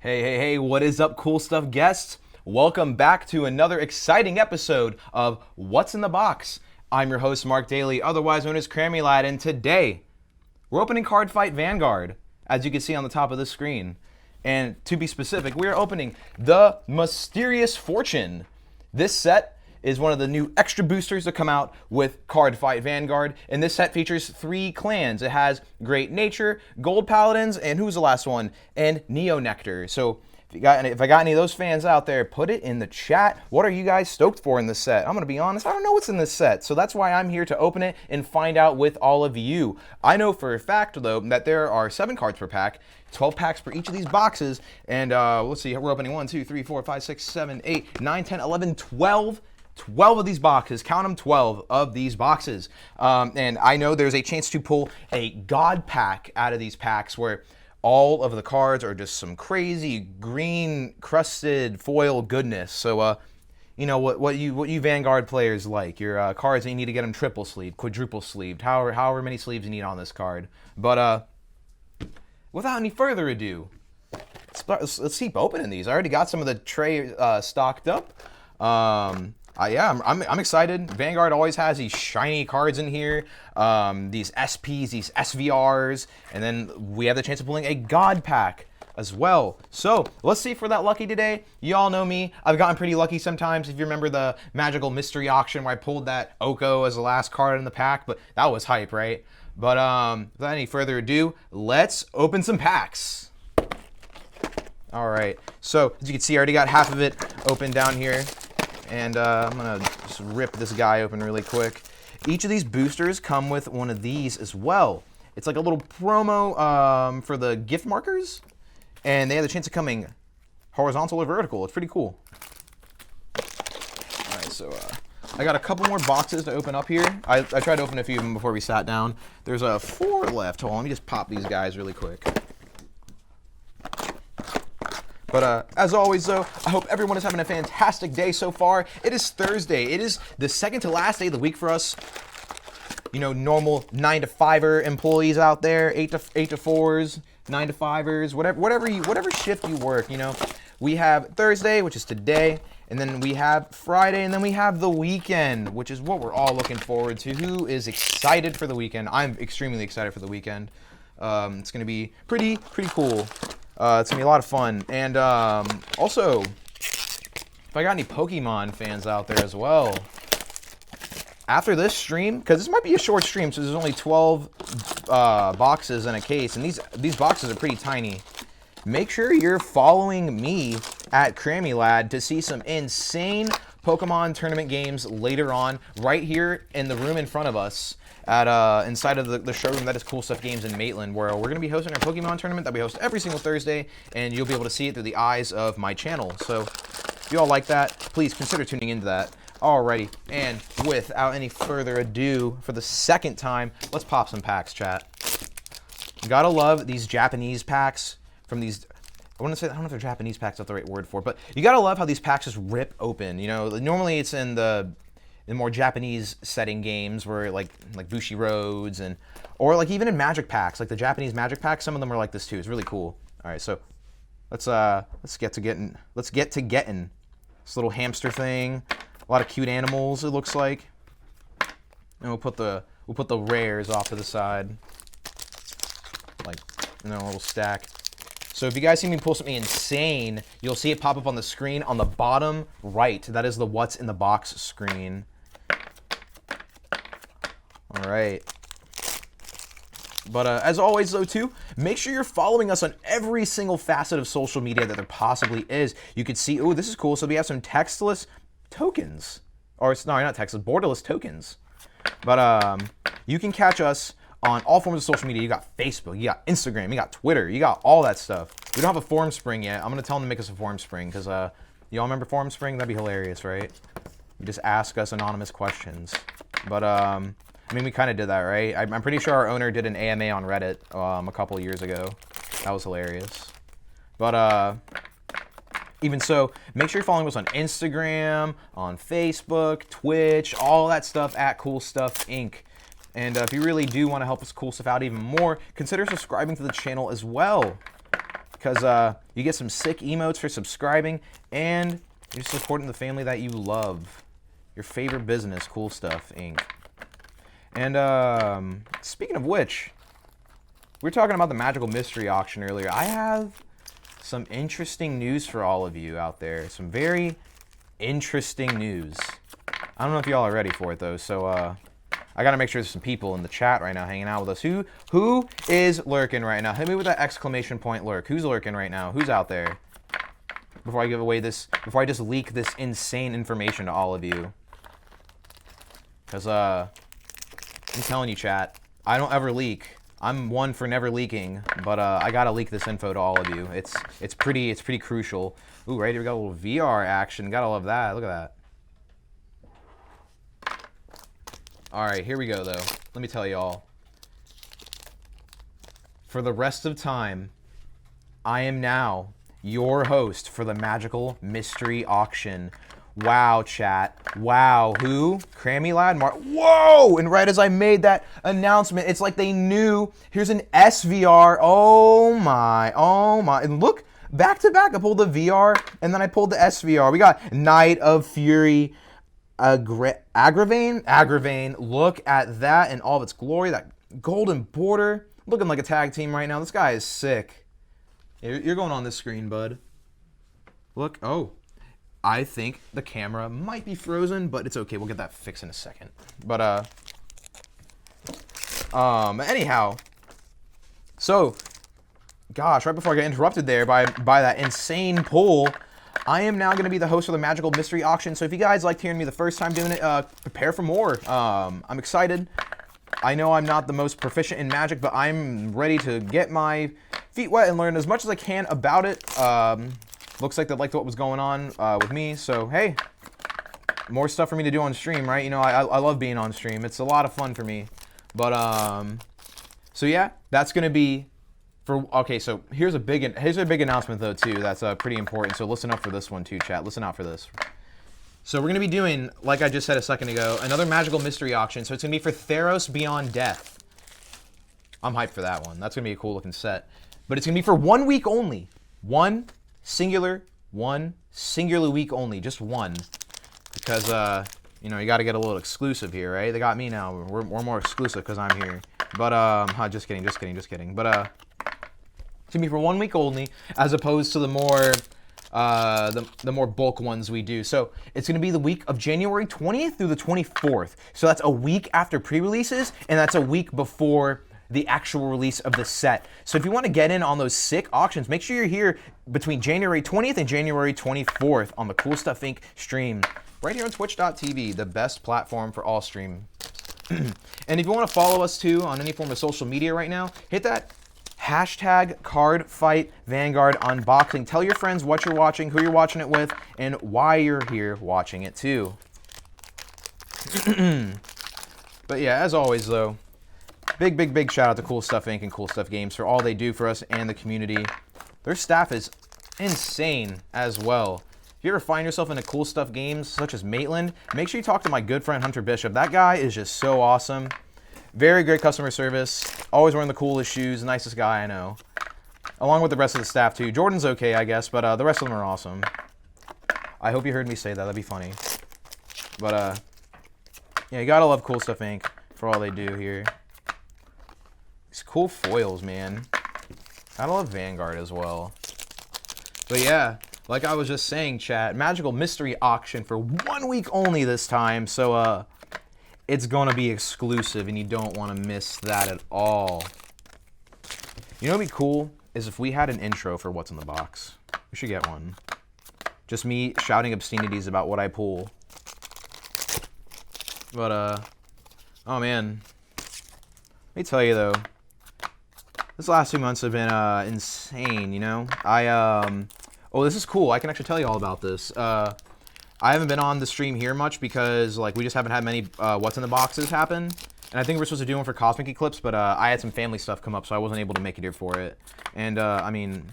Hey, what is up, Cool Stuff guests? Welcome back to another exciting episode of What's in the Box. I'm your host, Mark Daly, otherwise known as Crammy Lad, and today we're opening CardFight Vanguard, as you can see on the top of the screen. And to be specific, we are opening the Mysterious Fortune. This set is one of the new extra boosters that come out with CardFight Vanguard, and this set features 3 clans. It has Great Nature, Gold Paladins, and who's the last one? And Neo Nectar. So if I got any of those fans out there, put it in the chat. What are you guys stoked for in this set? I'm gonna be honest, I don't know what's in this set, so that's why I'm here to open it and find out with all of you. I know for a fact though that there are 7 cards per pack, 12 packs per each of these boxes, and let's see, we're opening 1, 2, 3, 4, 5, 6, 7, 8, 9, 10, 11, 12 of these boxes. Count them, 12 of these boxes. And I know there's a chance to pull a God pack out of these packs where all of the cards are just some crazy green crusted foil goodness. So, you know, what you Vanguard players like. Your cards, you need to get them triple sleeved, quadruple sleeved, however many sleeves you need on this card. But without any further ado, let's keep opening these. I already got some of the tray stocked up. Yeah, I'm excited. Vanguard always has these shiny cards in here, these SPs, these SVRs, and then we have the chance of pulling a God pack as well. So let's see if we're that lucky today. You all know me. I've gotten pretty lucky sometimes. If you remember the magical mystery auction where I pulled that Oko as the last card in the pack, but that was hype, right? But without any further ado, let's open some packs. All right. So as you can see, I already got half of it open down here. And I'm going to just rip this guy open really quick. Each of these boosters come with one of these as well. It's like a little promo for the gift markers. And they have the chance of coming horizontal or vertical. It's pretty cool. All right, so I got a couple more boxes to open up here. I tried to open a few of them before we sat down. There's 4 left. Hold on, let me just pop these guys really quick. But as always, though, I hope everyone is having a fantastic day so far. It is Thursday. It is the second to last day of the week for us. You know, normal 9-to-5er employees out there, 8-to-4s, 9-to-5ers, whatever shift you work. You know, we have Thursday, which is today, and then we have Friday, and then we have the weekend, which is what we're all looking forward to. Who is excited for the weekend? I'm extremely excited for the weekend. It's gonna be pretty cool. It's going to be a lot of fun. And also, if I got any Pokemon fans out there as well, after this stream, because this might be a short stream, so there's only 12 boxes in a case, and these boxes are pretty tiny. Make sure you're following me at Crammy Lad to see some insane Pokemon tournament games later on, right here in the room in front of us. At inside of the showroom that is Cool Stuff Games in Maitland, where we're going to be hosting our Pokemon tournament that we host every single Thursday, and you'll be able to see it through the eyes of my channel. So if you all like that, please consider tuning into that. Alrighty, and without any further ado, for the second time, let's pop some packs, chat. Gotta love these Japanese packs from these. I want to say, I don't know if they're Japanese packs, that's the right word for it, but you gotta love how these packs just rip open. You know, normally it's in the more Japanese setting games where like Bushi Roads or like even in Magic packs, like the Japanese Magic packs, some of them are like this too. It's really cool. All right, so let's get to getting this little hamster thing. A lot of cute animals, it looks like. And we'll put the rares off to the side, like in a little stack. So if you guys see me pull something insane, you'll see it pop up on the screen on the bottom right. That is the What's in the Box screen. All right. But as always, though, too, make sure you're following us on every single facet of social media that there possibly is. You could see, oh, this is cool. So we have some textless tokens. Or, no, not textless, borderless tokens. But you can catch us on all forms of social media. You got Facebook, you got Instagram, you got Twitter, you got all that stuff. We don't have a Forum Spring yet. I'm going to tell them to make us a Forum Spring because you all remember Forum Spring? That'd be hilarious, right? You just ask us anonymous questions. But, I mean, we kind of did that, right? I'm pretty sure our owner did an AMA on Reddit a couple years ago. That was hilarious. But even so, make sure you're following us on Instagram, on Facebook, Twitch, all that stuff at CoolStuffInc. And if you really do want to help us Cool Stuff out even more, consider subscribing to the channel as well. because you get some sick emotes for subscribing, and you're supporting the family that you love. Your favorite business, Cool Stuff Inc. And speaking of which, we were talking about the magical mystery auction earlier. I have some interesting news for all of you out there. Some very interesting news. I don't know if y'all are ready for it though, so I gotta make sure there's some people in the chat right now hanging out with us. Who is lurking right now? Hit me with that exclamation point lurk. Who's lurking right now? Who's out there? Before I give away this, before I just leak this insane information to all of you. Because I'm telling you, chat, I don't ever leak. I'm one for never leaking, but I gotta leak this info to all of you. It's pretty crucial. Ooh, right here we got a little VR action. Gotta love that. Look at that. All right, here we go though. Let me tell y'all. For the rest of time, I am now your host for the magical mystery auction. Wow, chat. Wow, who? Crammy Lad? Whoa! And right as I made that announcement, it's like they knew. Here's an SVR. Oh my, oh my. And look, back to back, I pulled the VR, and then I pulled the SVR. We got Knight of Fury, Agravane. Look at that in all of its glory. That golden border. Looking like a tag team right now. This guy is sick. You're going on this screen, bud. Look, oh. I think the camera might be frozen, but it's okay. We'll get that fixed in a second. But, anyhow. So, gosh, right before I get interrupted there by that insane poll, I am now going to be the host of the Magical Mystery Auction. So if you guys liked hearing me the first time doing it, prepare for more. I'm excited. I know I'm not the most proficient in Magic, but I'm ready to get my feet wet and learn as much as I can about it. Looks like they liked what was going on with me, so hey, more stuff for me to do on stream, right? You know, I love being on stream. It's a lot of fun for me. But so yeah, that's gonna be for okay. So here's a big announcement though too. That's pretty important. So listen up for this one too, chat. Listen out for this. So we're gonna be doing, like I just said a second ago, another magical mystery auction. So it's gonna be for Theros Beyond Death. I'm hyped for that one. That's gonna be a cool looking set. But it's gonna be for 1 week only. One singular week only, just one, because you know, you got to get a little exclusive here, right? They got me now. We're more exclusive because I'm here. But just kidding. But it's gonna be for 1 week only, as opposed to the more the more bulk ones we do. So it's gonna be the week of January 20th through the 24th. So that's a week after pre-releases, and that's a week before the actual release of the set. So if you want to get in on those sick auctions, make sure you're here between January 20th and January 24th on the Cool Stuff Inc. stream, right here on twitch.tv, the best platform for all stream. And if you want to follow us too on any form of social media right now, hit that hashtag CardFight Vanguard unboxing. Tell your friends what you're watching, who you're watching it with, and why you're here watching it too. But yeah, as always though, big shout out to Cool Stuff Inc. and Cool Stuff Games for all they do for us and the community. Their staff is insane as well. If you ever find yourself in a Cool Stuff Games such as Maitland, make sure you talk to my good friend Hunter Bishop. That guy is just so awesome. Very great customer service. Always wearing the coolest shoes. Nicest guy I know. Along with the rest of the staff too. Jordan's okay, I guess, but the rest of them are awesome. I hope you heard me say that. That'd be funny. But yeah, you gotta love Cool Stuff Inc. for all they do here. These cool foils, man. I love Vanguard as well. But yeah, like I was just saying, chat, magical mystery auction for 1 week only this time. So it's gonna be exclusive, and you don't want to miss that at all. You know what'd be cool is if we had an intro for what's in the box. We should get one. Just me shouting obscenities about what I pull. But oh man, let me tell you though. This last 2 months have been insane, you know? Oh, this is cool. I can actually tell you all about this. I haven't been on the stream here much because, like, we just haven't had many What's in the Boxes happen. And I think we're supposed to do one for Cosmic Eclipse, but I had some family stuff come up, so I wasn't able to make it here for it. And, I mean,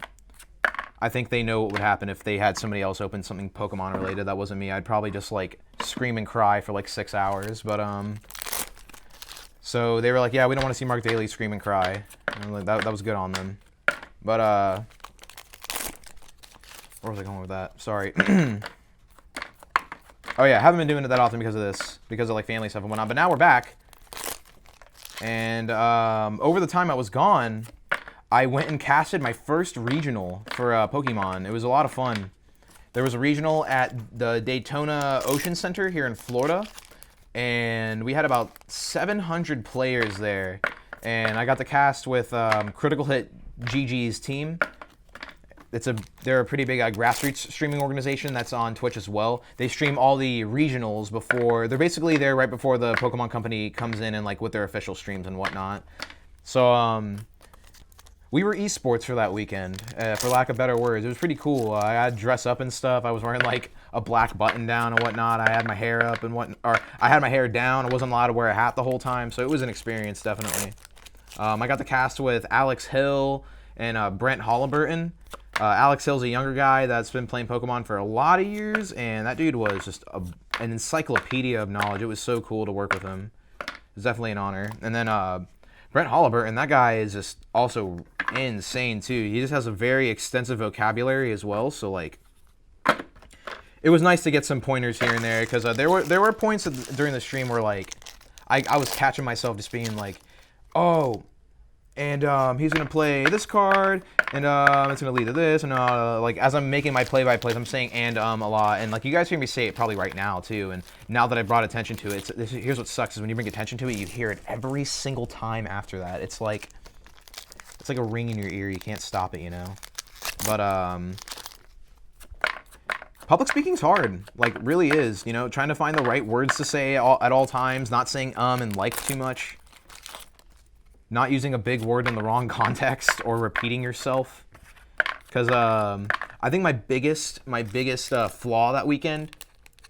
I think they know what would happen if they had somebody else open something Pokemon related that wasn't me. I'd probably just, like, scream and cry for, like, 6 hours. But, so they were like, yeah, we don't want to see Mark Daly scream and cry. And like, that was good on them. But Where was I going with that? Sorry. Oh yeah, I haven't been doing it that often because of this, because of like family stuff and whatnot. But now we're back, and over the time I was gone, I went and casted my first regional for Pokemon. It was a lot of fun. There was a regional at the Daytona Ocean Center here in Florida, and we had about 700 players there. And I got to cast with Critical Hit GG's team. They're a pretty big grassroots streaming organization that's on Twitch as well. They stream all the regionals before. They're basically there right before the Pokemon Company comes in and like with their official streams and whatnot. So we were esports for that weekend, for lack of better words. It was pretty cool. I had dress up and stuff. I was wearing like a black button down and whatnot. I had my hair up and or I had my hair down. I wasn't allowed to wear a hat the whole time, so it was an experience definitely. I got to cast with Alex Hill and Brent Halliburton. Alex Hill's a younger guy that's been playing Pokemon for a lot of years, and that dude was just an encyclopedia of knowledge. It was so cool to work with him. It was definitely an honor. And then Brent Halliburton, that guy is just also insane too. He just has a very extensive vocabulary as well, so like it was nice to get some pointers here and there, because there were points during the stream where like I was catching myself just being like, oh, and he's gonna play this card, and it's gonna lead to this, and like as I'm making my play-by-plays, I'm saying a lot, and like you guys hear me say it probably right now too. And now that I brought attention to it, here's what sucks is when you bring attention to it, you hear it every single time after that. It's like a ring in your ear. You can't stop it, you know. But public speaking's hard, like really is. You know, trying to find the right words to say at all times, not saying and like too much. Not using a big word in the wrong context or repeating yourself. Because I think my biggest flaw that weekend,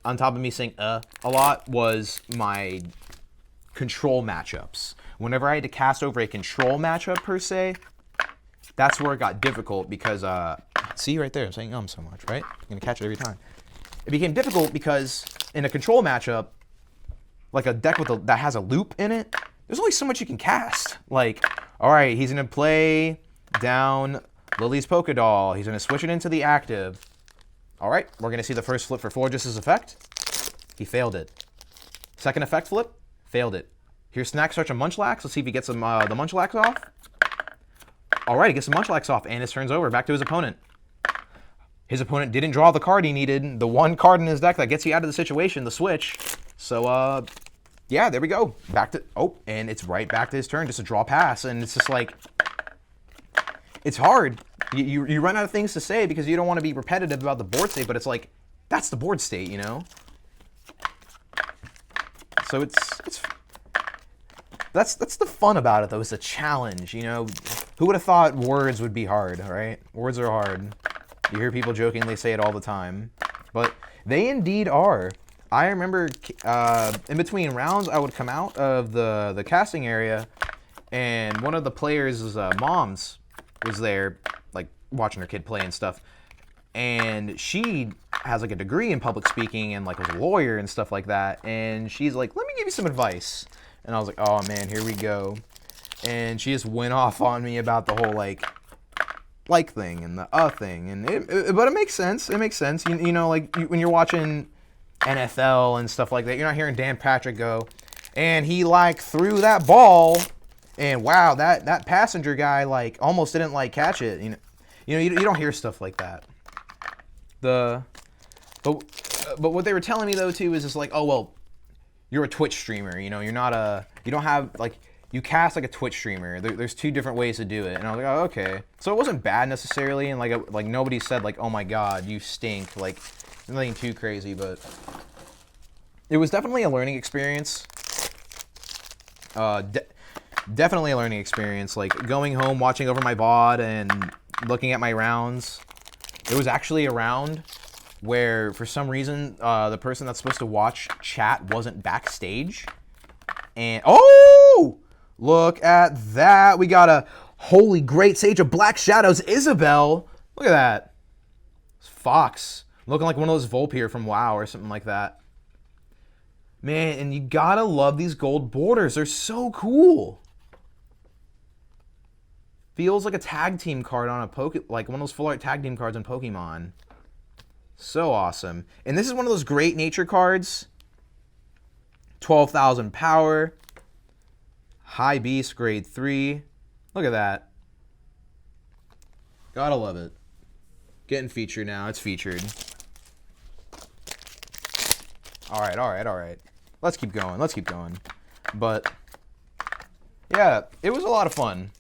on top of me saying a lot, was my control matchups. Whenever I had to cast over a control matchup per se, that's where it got difficult because, see right there, I'm saying so much, right? I'm going to catch it every time. It became difficult because in a control matchup, like a deck that has a loop in it, there's only so much you can cast. Like, all right, he's going to play down Lily's Pokédoll. He's going to switch it into the active. All right, we're going to see the first flip for Florges' effect. He failed it. Second effect flip, failed it. Here's Snack Search and Munchlax. Let's see if he gets the Munchlax off. All right, he gets the Munchlax off, and his turn's over. Back to his opponent. His opponent didn't draw the card he needed, the one card in his deck that gets you out of the situation, the switch. So, yeah, there we go. Back to, and it's right back to his turn, just a draw pass. And it's just like, it's hard. You run out of things to say because you don't want to be repetitive about the board state, but it's like, that's the board state, you know? So that's the fun about it, though. It's a challenge, you know? Who would have thought words would be hard, all right? Words are hard. You hear people jokingly say it all the time, but they indeed are. I remember in between rounds, I would come out of the casting area, and one of the players' moms was there, like, watching her kid play and stuff. And she has, like, a degree in public speaking and, like, was a lawyer and stuff like that. And she's like, let me give you some advice. And I was like, oh, man, here we go. And she just went off on me about the whole, like thing and the thing. And but it makes sense. It makes sense. You know, like, when you're watching NFL and stuff like that, you're not hearing Dan Patrick go, and he like threw that ball, and wow, that passenger guy like almost didn't like catch it. You don't hear stuff like that. But what they were telling me though too is just like, oh well, you're a Twitch streamer. You know, you don't have like, you cast like a Twitch streamer. There's two different ways to do it, and I was like, oh okay. So it wasn't bad necessarily, and like nobody said like, oh my god, you stink, like. Nothing too crazy, but it was definitely a learning experience. Definitely a learning experience. Like going home, watching over my VOD, and looking at my rounds. There was actually a round where, for some reason, the person that's supposed to watch chat wasn't backstage. And oh, look at that! We got a holy great Sage of Black Shadows, Isabel. Look at that. It's Fox. Looking like one of those Vulpir from WoW or something like that. Man, and you gotta love these gold borders. They're so cool. Feels like a tag team card on a like one of those full art tag team cards in Pokemon. So awesome. And this is one of those great nature cards. 12,000 power. High beast, grade 3. Look at that. Gotta love it. Getting featured now. It's featured. All right. Let's keep going. But, yeah, it was a lot of fun.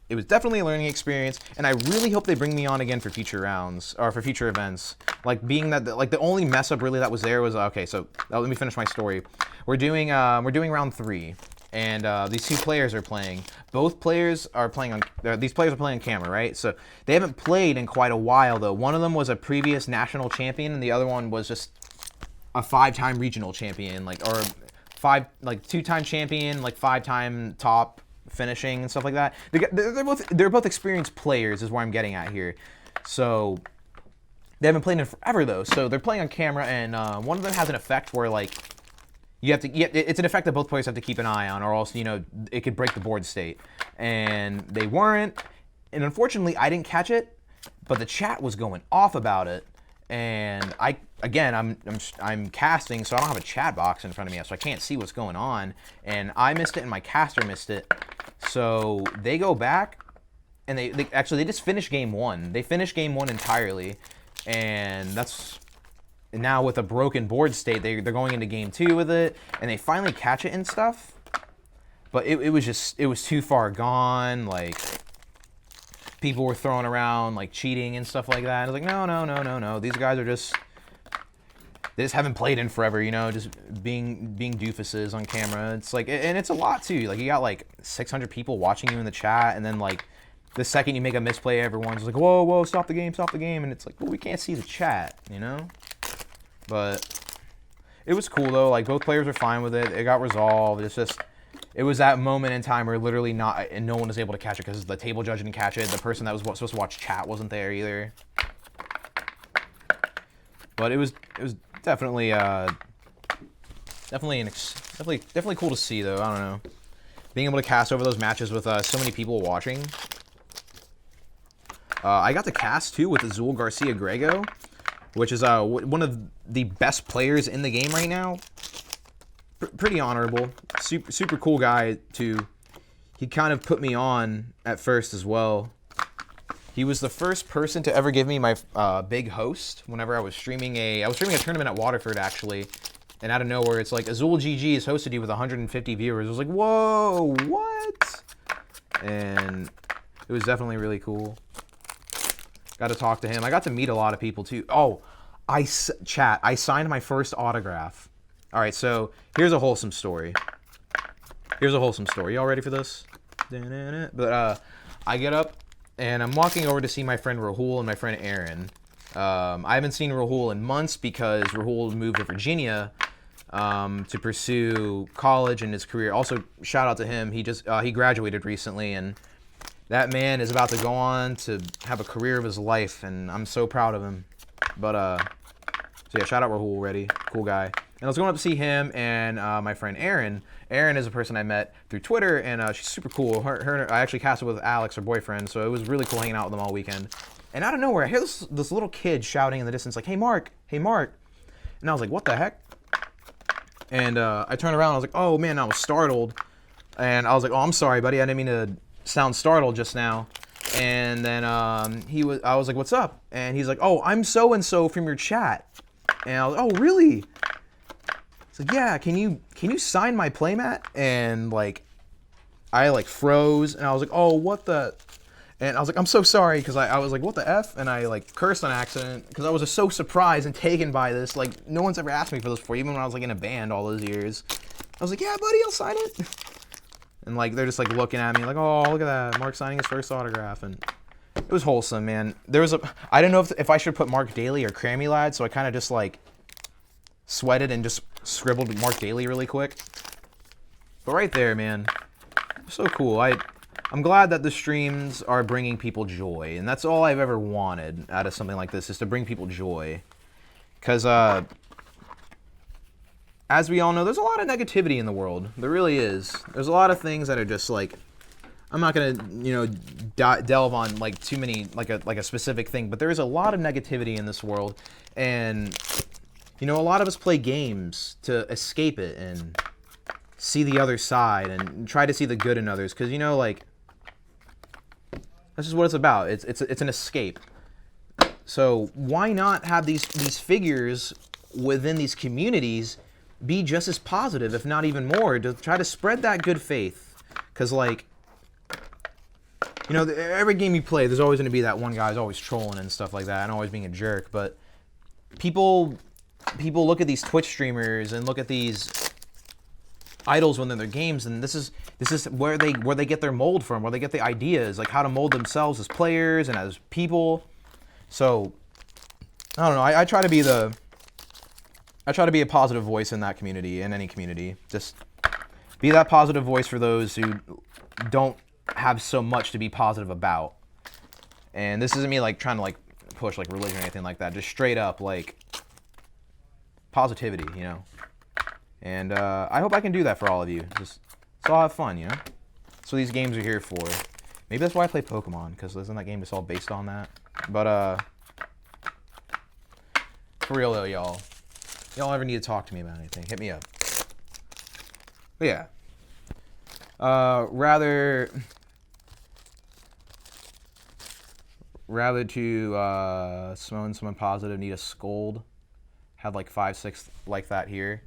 It was definitely a learning experience, and I really hope they bring me on again for future rounds, or for future events. Like, being that, the only mess up really that was there was, okay, so let me finish my story. We're doing round 3, and these 2 players are playing. Both players are playing on, these players are playing on camera, right? So they haven't played in quite a while, though. One of them was a previous national champion, and the other one was just a 5-time regional champion, like, or 2-time champion, like 5-time top finishing and stuff like that. They're both experienced players, is where I'm getting at here. So they haven't played in forever though. So they're playing on camera, and one of them has an effect where like it's an effect that both players have to keep an eye on, or else it could break the board state. And they weren't, and unfortunately I didn't catch it, but the chat was going off about it. And I'm casting, so I don't have a chat box in front of me, so I can't see what's going on. And I missed it, and my caster missed it. So they go back, and they just finished game 1. They finished game 1 entirely, and now with a broken board state, they're going into game 2 with it, and they finally catch it and stuff. But it was too far gone, like. People were throwing around like cheating and stuff like that. I was like, no. These guys they just haven't played in forever, just being doofuses on camera. It's like, and it's a lot too. Like you got like 600 people watching you in the chat, and then like the second you make a misplay, everyone's like, whoa, stop the game, and it's like, well, we can't see the chat, But it was cool though. Like both players were fine with it. It got resolved. It was that moment in time where literally no one was able to catch it because the table judge didn't catch it. The person that was supposed to watch chat wasn't there either. But it was definitely definitely cool to see though. I don't know, being able to cast over those matches with so many people watching. I got to cast too with Azul Garcia Grego, which is one of the best players in the game right now. Pretty honorable, super cool guy too. He kind of put me on at first as well. He was the first person to ever give me my big host whenever I was streaming a tournament at Waterford actually, and out of nowhere it's like Azul GG has hosted you with 150 viewers. I was like, whoa, what? And it was definitely really cool. Got to talk to him. I got to meet a lot of people too. Oh, I signed my first autograph. All right, so here's a wholesome story. Y'all ready for this? But I get up, and I'm walking over to see my friend Rahul and my friend Aaron. I haven't seen Rahul in months because Rahul moved to Virginia to pursue college and his career. Also, shout out to him. He graduated recently, and that man is about to go on to have a career of his life, and I'm so proud of him. But so yeah, shout out Rahul, ready, cool guy. And I was going up to see him and my friend Erin. Erin is a person I met through Twitter, and she's super cool. I actually casted with Alex, her boyfriend, so it was really cool hanging out with them all weekend. And out of nowhere, I hear this little kid shouting in the distance, like, hey, Mark. And I was like, what the heck? And I turned around, I was like, oh, man, I was startled. And I was like, oh, I'm sorry, buddy. I didn't mean to sound startled just now. And then I was like, what's up? And he's like, oh, I'm so-and-so from your chat. And I was like, oh, really? It's like, yeah, can you sign my playmat? And like, I like froze, and I was like, oh, what the? And I was like, I'm so sorry, because I was like, what the F? And I like cursed on accident, because I was just so surprised and taken by this. Like, no one's ever asked me for this before, even when I was like in a band all those years. I was like, yeah, buddy, I'll sign it. And like, they're just like looking at me like, oh, look at that, Mark signing his first autograph. And it was wholesome, man. I didn't know if I should put Mark Daly or Crammy Lad, so I kind of just like sweated and just scribbled Mark Daly really quick. But right there, man, so cool. I'm glad that the streams are bringing people joy, and that's all I've ever wanted out of something like this, is to bring people joy. Because as we all know, there's a lot of negativity in the world. There really is. There's a lot of things that are just like, I'm not gonna, delve on like too many like a specific thing, but there is a lot of negativity in this world, and a lot of us play games to escape it and see the other side and try to see the good in others, because like that's just what it's about. It's an escape. So why not have these figures within these communities be just as positive, if not even more, to try to spread that good faith? Because like, every game you play, there's always going to be that one guy who's always trolling and stuff like that, and always being a jerk. But people look at these Twitch streamers and look at these idols when they're in their games, and this is where they get their mold from, where they get the ideas, like how to mold themselves as players and as people. So I don't know. I try to be a positive voice in that community, in any community. Just be that positive voice for those who don't have so much to be positive about. And this isn't me like trying to like push like religion or anything like that. Just straight up like positivity, And I hope I can do that for all of you. Just so I'll have fun, That's what these games are here for. Maybe that's why I play Pokemon, because isn't that game just all based on that? But for real though, y'all ever need to talk to me about anything, hit me up. But yeah, rather to someone positive need a scold. Had like 5-6 like that here.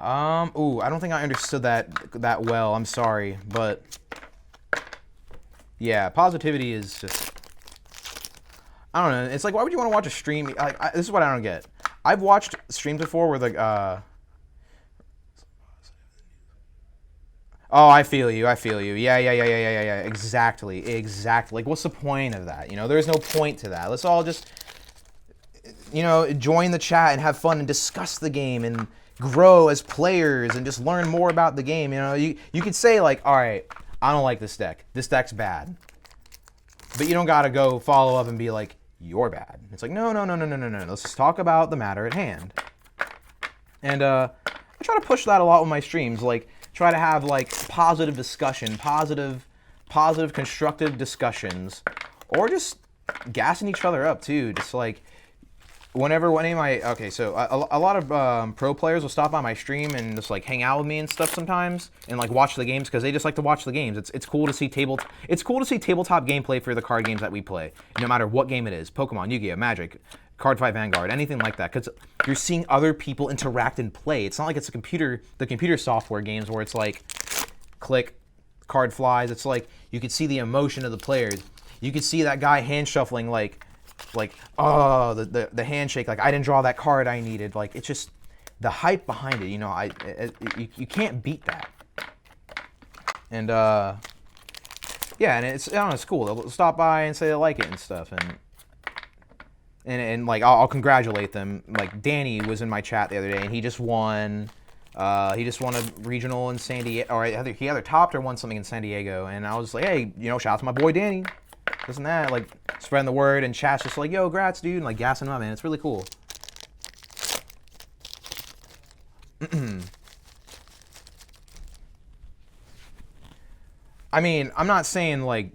Ooh, I don't think I understood that well. I'm sorry, but yeah, positivity is just, I don't know. It's like, why would you want to watch a stream? Like, this is what I don't get. I've watched streams before where the oh, I feel you. Yeah. Exactly. Like, what's the point of that? There's no point to that. Let's all just, join the chat and have fun and discuss the game and grow as players and just learn more about the game. You could say like, all right, I don't like this deck. This deck's bad. But you don't gotta go follow up and be like, you're bad. It's like, no. Let's just talk about the matter at hand. And I try to push that a lot with my streams. Like, try to have like positive discussion, positive, constructive discussions, or just gassing each other up too. Just like, so a lot of pro players will stop by my stream and just like hang out with me and stuff sometimes, and like watch the games, because they just like to watch the games. It's cool to see tabletop gameplay for the card games that we play, no matter what game it is: Pokemon, Yu-Gi-Oh, Magic, CardFight, Vanguard, anything like that, because you're seeing other people interact and play. It's not like it's the computer software games where it's like click, card flies. It's like you could see the emotion of the players. You could see that guy hand shuffling like oh, the handshake, like I didn't draw that card I needed. Like, it's just the hype behind it, you can't beat that. And yeah, and it's, I don't know, it's cool. They'll stop by and say they like it and stuff, and like I'll congratulate them. Like, Danny was in my chat the other day, and he just won a regional in San Diego, or he either topped or won something in San Diego, and I was like, hey, shout out to my boy Danny. Isn't that like spreading the word, and chat's just like, yo, grats, dude, and like gassing him up, man. It's really cool. I mean, I'm not saying like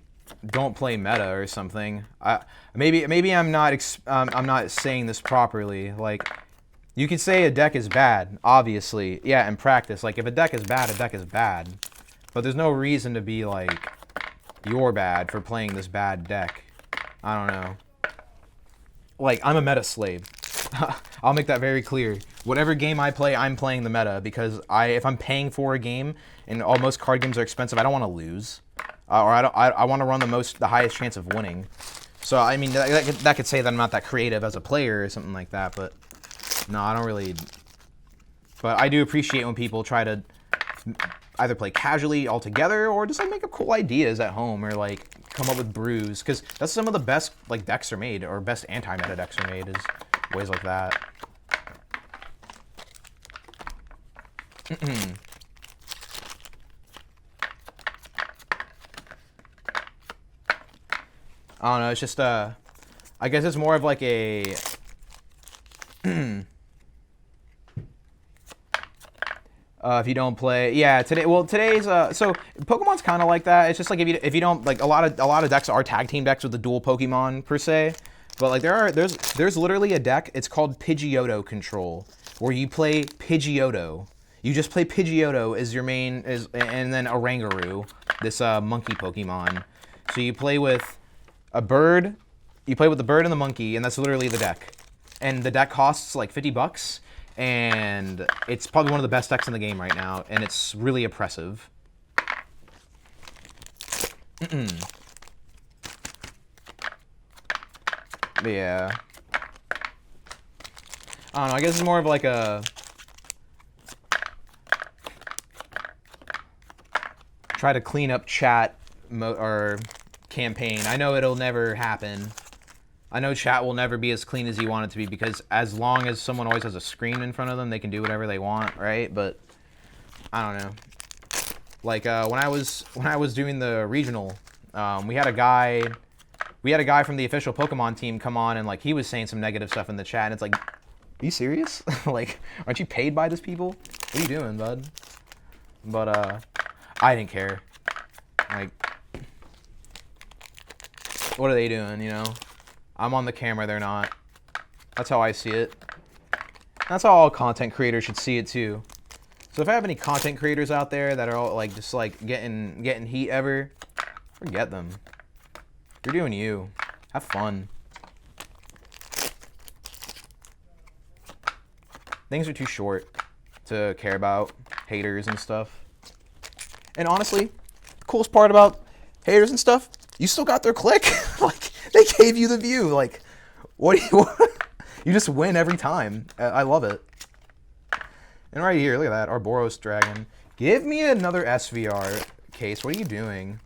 don't play meta or something. Maybe I'm not saying this properly. Like, you could say a deck is bad, obviously. Yeah, in practice, like if a deck is bad, a deck is bad. But there's no reason to be like, you're bad for playing this bad deck. I don't know. Like, I'm a meta slave. I'll make that very clear. Whatever game I play, I'm playing the meta, because if I'm paying for a game and most card games are expensive, I don't want to lose, or I want to run the highest chance of winning. So I mean, that could say that I'm not that creative as a player or something like that, but no, I don't really. But I do appreciate when people try to either play casually altogether, or just like make up cool ideas at home, or like come up with brews, because that's some of the best like decks are made, or best anti-meta decks are made, is ways like that. I don't know, it's just I guess it's more of like a If you don't play, yeah, today's so Pokemon's kind of like that. It's just like if you don't like a lot of decks are tag team decks with the dual Pokemon per se, but like there's literally a deck. It's called Pidgeotto Control, where you play Pidgeotto. You just play Pidgeotto as your main, and then Oranguru, this monkey Pokemon. So you play with a bird, you play with the bird and the monkey, and that's literally the deck. And the deck costs like $50, and it's probably one of the best decks in the game right now, and it's really oppressive. Yeah. I don't know, I guess it's more of like a... try to clean up chat or campaign. I know it'll never happen. I know chat will never be as clean as you want it to be, because as long as someone always has a screen in front of them, they can do whatever they want, right? But I don't know. Like when I was doing the regional, we had a guy from the official Pokemon team come on, and like he was saying some negative stuff in the chat, and it's like, are you serious? Like, aren't you paid by these people? What are you doing, bud? But I didn't care. Like, what are they doing, you know? I'm on the camera, they're not. That's how I see it. That's how all content creators should see it too. So if I have any content creators out there that are all like just like getting heat ever, forget them. You're doing you. Have fun. Things are too short to care about haters and stuff. And honestly, the coolest part about haters and stuff, you still got their click. Like, they gave you the view. Like, what do you you just win every time. I love it. And right here, look at that, our Boros Dragon. Give me another SVR case. What are you doing?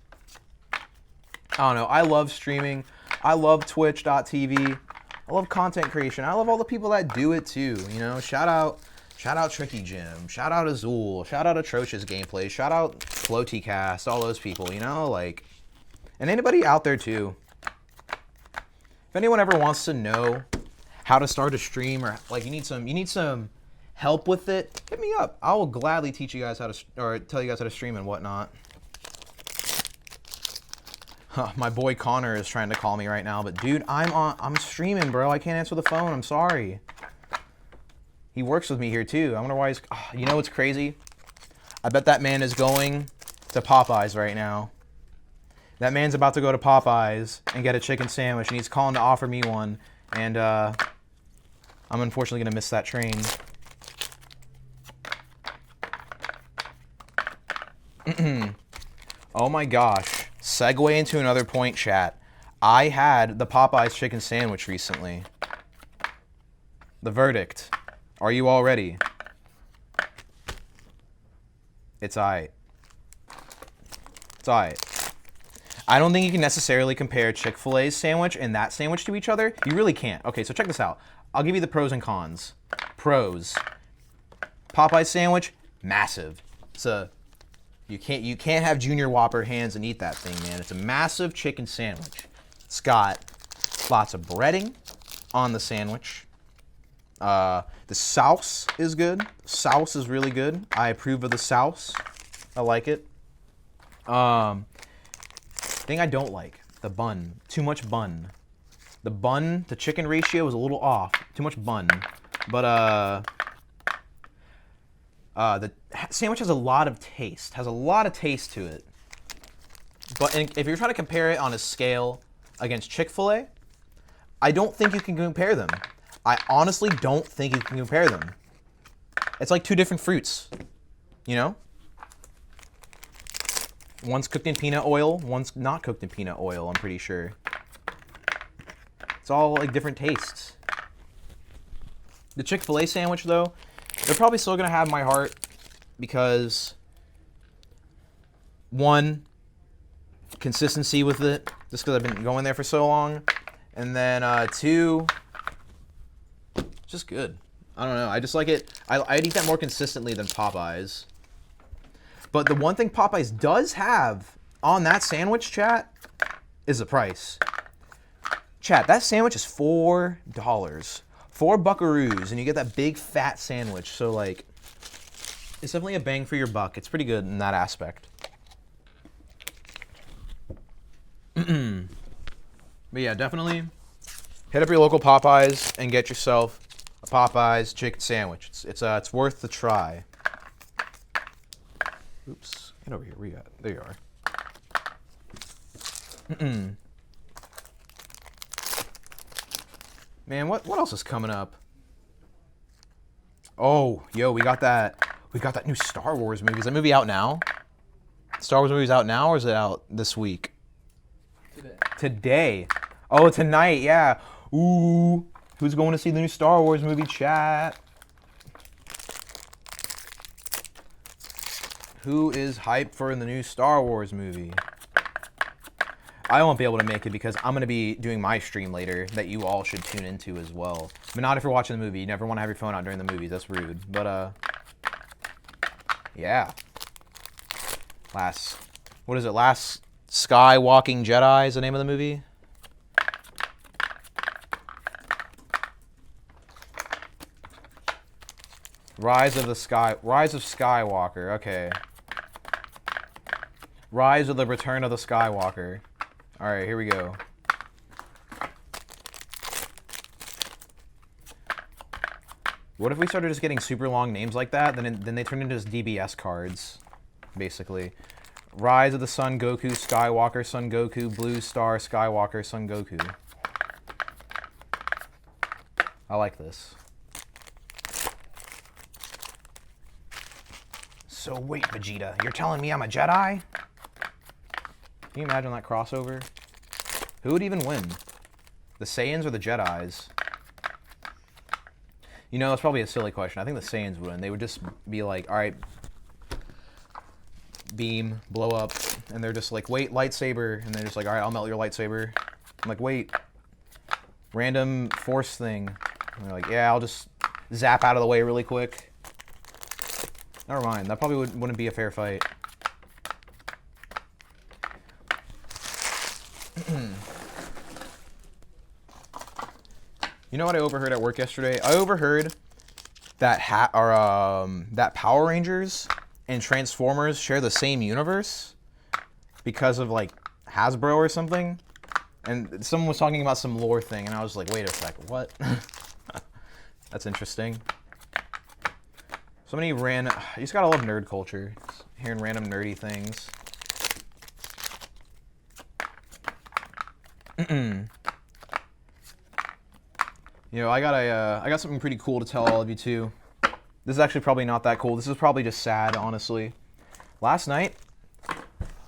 I don't know. I love streaming. I love Twitch.tv. I love content creation. I love all the people that do it too. You know, shout out Tricky Jim, shout out Azul, shout out Atrocious Gameplay, shout out FloatyCast, all those people, you know, like, and anybody out there too. If anyone ever wants to know how to start a stream, or like you need some help with it, hit me up. I will gladly teach you guys how to, or tell you guys how to stream and whatnot. My boy Connor is trying to call me right now, but dude, I'm streaming, bro. I can't answer the phone. I'm sorry. He works with me here too. I wonder why he's... Oh, you know what's crazy? I bet that man is going to Popeyes right now. That man's about to go to Popeyes and get a chicken sandwich, and he's calling to offer me one. And I'm unfortunately going to miss that train. Oh my gosh. Segue into another point, chat. I had the Popeyes chicken sandwich recently. The verdict. Are you all ready? It's aight. It's aight. I don't think you can necessarily compare Chick-fil-A's sandwich and that sandwich to each other. You really can't. Okay, so check this out. I'll give you the pros and cons. Pros. Popeye's sandwich, massive. It's a... You can't have Junior Whopper hands and eat that thing, man. It's a massive chicken sandwich. It's got lots of breading on the sandwich. The sauce is good. Sauce is really good. I approve of the sauce. I like it. Thing I don't like, the bun. Too much bun. The bun to chicken ratio is a little off. Too much bun. But the sandwich has a lot of taste. Has a lot of taste to it. But if you're trying to compare it on a scale against Chick-fil-A, I don't think you can compare them. I honestly don't think you can compare them. It's like two different fruits, you know? One's cooked in peanut oil, one's not cooked in peanut oil, I'm pretty sure. It's all like different tastes. The Chick-fil-A sandwich though, they're probably still gonna have my heart because one, consistency with it, just because I've been going there for so long. And then two, just good. I don't know. I just like it. I'd eat that more consistently than Popeyes. But the one thing Popeyes does have on that sandwich, chat, is the price. Chat, that sandwich is $4. 4 buckaroos, and you get that big fat sandwich. So like, It's definitely a bang for your buck. It's pretty good in that aspect. But yeah, definitely hit up your local Popeyes and get yourself a Popeyes chicken sandwich. It's worth the try. Oops, get over here. There you are. Man, what else is coming up? Oh, yo, we got that new Star Wars movie. Is that movie out now? Star Wars movie's out now, or is it out this week? Today. Oh, tonight, yeah. Ooh. Who's going to see the new Star Wars movie, chat? Who is hyped for the new Star Wars movie? I won't be able to make it because I'm going to be doing my stream later that you all should tune into as well. But not if you're watching the movie. You never want to have your phone out during the movies. That's rude. But, yeah. Last Skywalking Jedi is the name of the movie. Rise of Skywalker. Okay. Rise of the Return of the Skywalker. All right, here we go. What if we started just getting super long names like that? Then they turn into just DBS cards, basically. Rise of the Sun Goku Skywalker Son Goku Blue Star Skywalker Son Goku. I like this. So wait, Vegeta, you're telling me I'm a Jedi? Can you imagine that crossover? Who would even win? The Saiyans or the Jedis? You know, it's probably a silly question. I think the Saiyans would win. They would just be like, all right, beam, blow up, and they're just like, wait, lightsaber, and they're just like, all right, I'll melt your lightsaber. I'm like, wait, random force thing. And they're like, yeah, I'll just zap out of the way really quick. Never mind. That probably wouldn't be a fair fight. You know what I overheard at work yesterday? I overheard that that Power Rangers and Transformers share the same universe because of like Hasbro or something. And someone was talking about some lore thing, and I was like, wait a sec, what? That's interesting. So many random... You just gotta love nerd culture. Just hearing random nerdy things. You know, I got something pretty cool to tell all of you too. This is actually probably not that cool. This is probably just sad, honestly. Last night,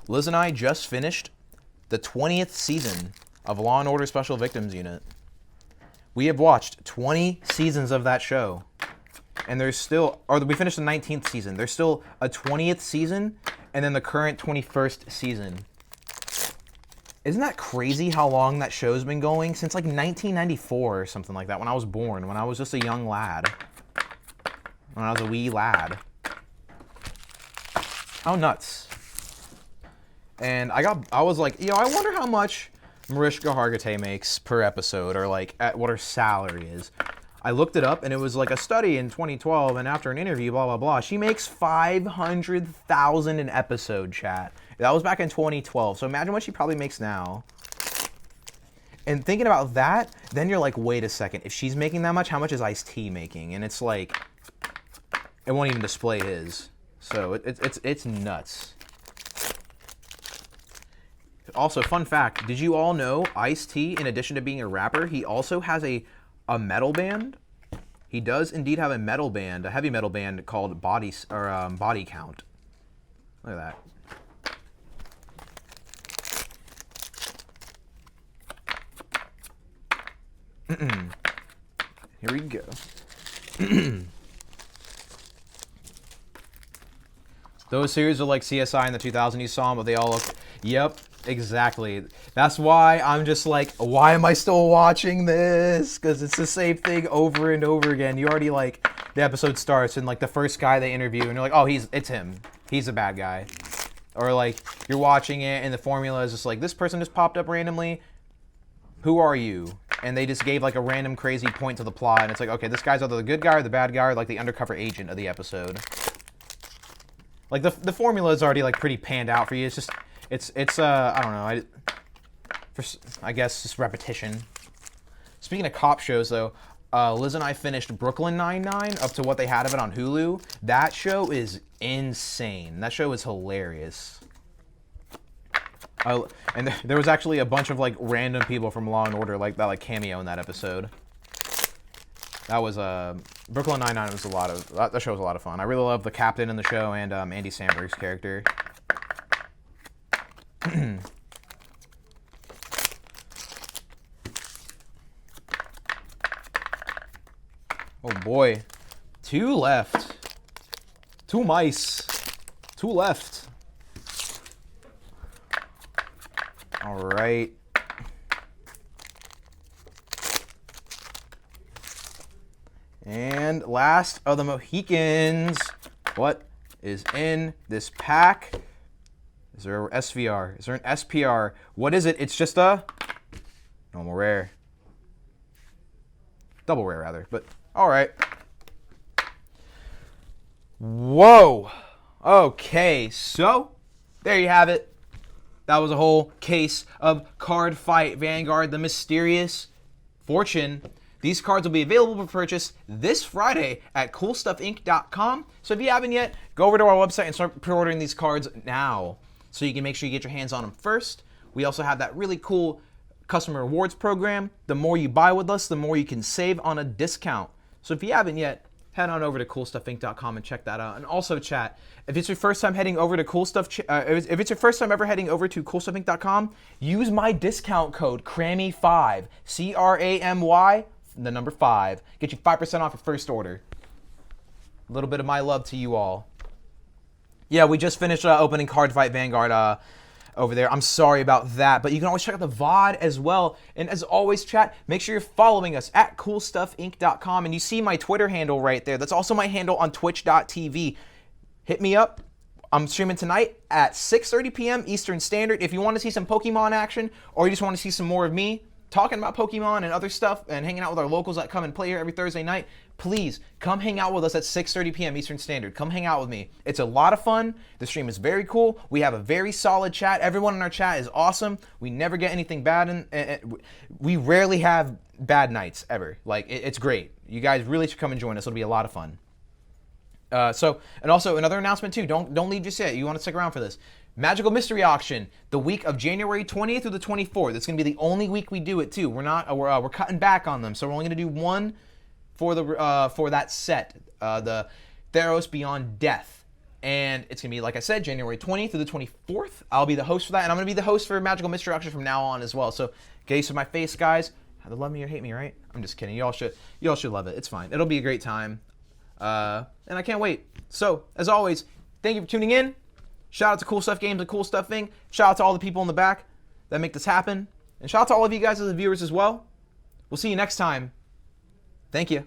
Liz and I just finished the 20th season of Law & Order Special Victims Unit. We have watched 20 seasons of that show. And there's still, or we finished the 19th season. There's still a 20th season, and then the current 21st season. Isn't that crazy how long that show's been going? Since like 1994 or something like that, when I was born, when I was just a young lad. When I was a wee lad. How nuts. And I was like, I wonder how much Mariska Hargitay makes per episode, or like at what her salary is. I looked it up, and it was like a study in 2012, and after an interview, blah, blah, blah. She makes $500,000 an episode, chat. That was back in 2012, so imagine what she probably makes now. And thinking about that, then you're like, wait a second. If she's making that much, how much is Ice-T making? And it's like, it won't even display his. So it's nuts. Also, fun fact, did you all know Ice-T, in addition to being a rapper, he also has a metal band? He does indeed have a metal band, a heavy metal band called Body Count. Look at that. Here we go. Those series are like CSI in the 2000s, you saw them, but they all look... Yep, exactly. That's why I'm just like, why am I still watching this? Because it's the same thing over and over again. You already like, the episode starts and like the first guy they interview and you're like, oh, it's him. He's a bad guy. Or like, you're watching it and the formula is just like, this person just popped up randomly. Who are you? And they just gave like a random crazy point to the plot, and it's like, okay, this guy's either the good guy or the bad guy, or like the undercover agent of the episode. Like the formula is already like pretty panned out for you. It's just it's I don't know. I guess just repetition. Speaking of cop shows though, Liz and I finished Brooklyn Nine-Nine up to what they had of it on Hulu. That show is insane. That show is hilarious. And there was actually a bunch of like random people from Law and Order like that like cameo in that episode. That was Brooklyn Nine-Nine was that show was a lot of fun. I really love the captain in the show and Andy Samberg's character. Oh boy, 2 left. 2 mice. 2 left. All right. And last of the Mohicans. What is in this pack? Is there an SVR? Is there an SPR? What is it? It's just a normal rare. Double rare, rather. But, all right. Whoa. Okay, so there you have it. That was a whole case of CardFight Vanguard, the Mysterious Fortune. These cards will be available for purchase this Friday at CoolStuffInc.com. So if you haven't yet, go over to our website and start pre-ordering these cards now so you can make sure you get your hands on them first. We also have that really cool customer rewards program. The more you buy with us, the more you can save on a discount. So if you haven't yet, head on over to CoolStuffInc.com and check that out. And also, chat, if it's your first time heading over to if it's your first time ever heading over to CoolStuffInc.com, use my discount code CRAMY5, CRAMY, the number 5. Get you 5% off your first order. A little bit of my love to you all. Yeah, we just finished opening CardFight Vanguard over there. I'm sorry about that, but you can always check out the VOD as well. And as always, chat, make sure you're following us at CoolStuffInc.com. And you see my Twitter handle right there. That's also my handle on Twitch.tv. Hit me up. I'm streaming tonight at 6:30 p.m. Eastern Standard. If you want to see some Pokemon action, or you just want to see some more of me talking about Pokemon and other stuff and hanging out with our locals that come and play here every Thursday night, please come hang out with us at 6:30 p.m. Eastern Standard. Come hang out with me. It's a lot of fun. The stream is very cool. We have a very solid chat. Everyone in our chat is awesome. We never get anything bad, and we rarely have bad nights ever. Like, it's great. You guys really should come and join us. It'll be a lot of fun. And also another announcement too. Don't leave just yet. You want to stick around for this. Magical Mystery Auction, the week of January 20th through the 24th. It's going to be the only week we do it too. We're cutting back on them, so we're only going to do one for that set, the Theros Beyond Death, and it's going to be, like I said, January 20th through the 24th. I'll be the host for that, and I'm going to be the host for Magical Mystery Auction from now on as well. So get used to my face, guys. Either love me or hate me, right? I'm just kidding. Y'all should love it. It's fine. It'll be a great time, and I can't wait. So as always, thank you for tuning in. Shout out to Cool Stuff Games and Cool Stuff Inc. Shout out to all the people in the back that make this happen. And shout out to all of you guys as the viewers as well. We'll see you next time. Thank you.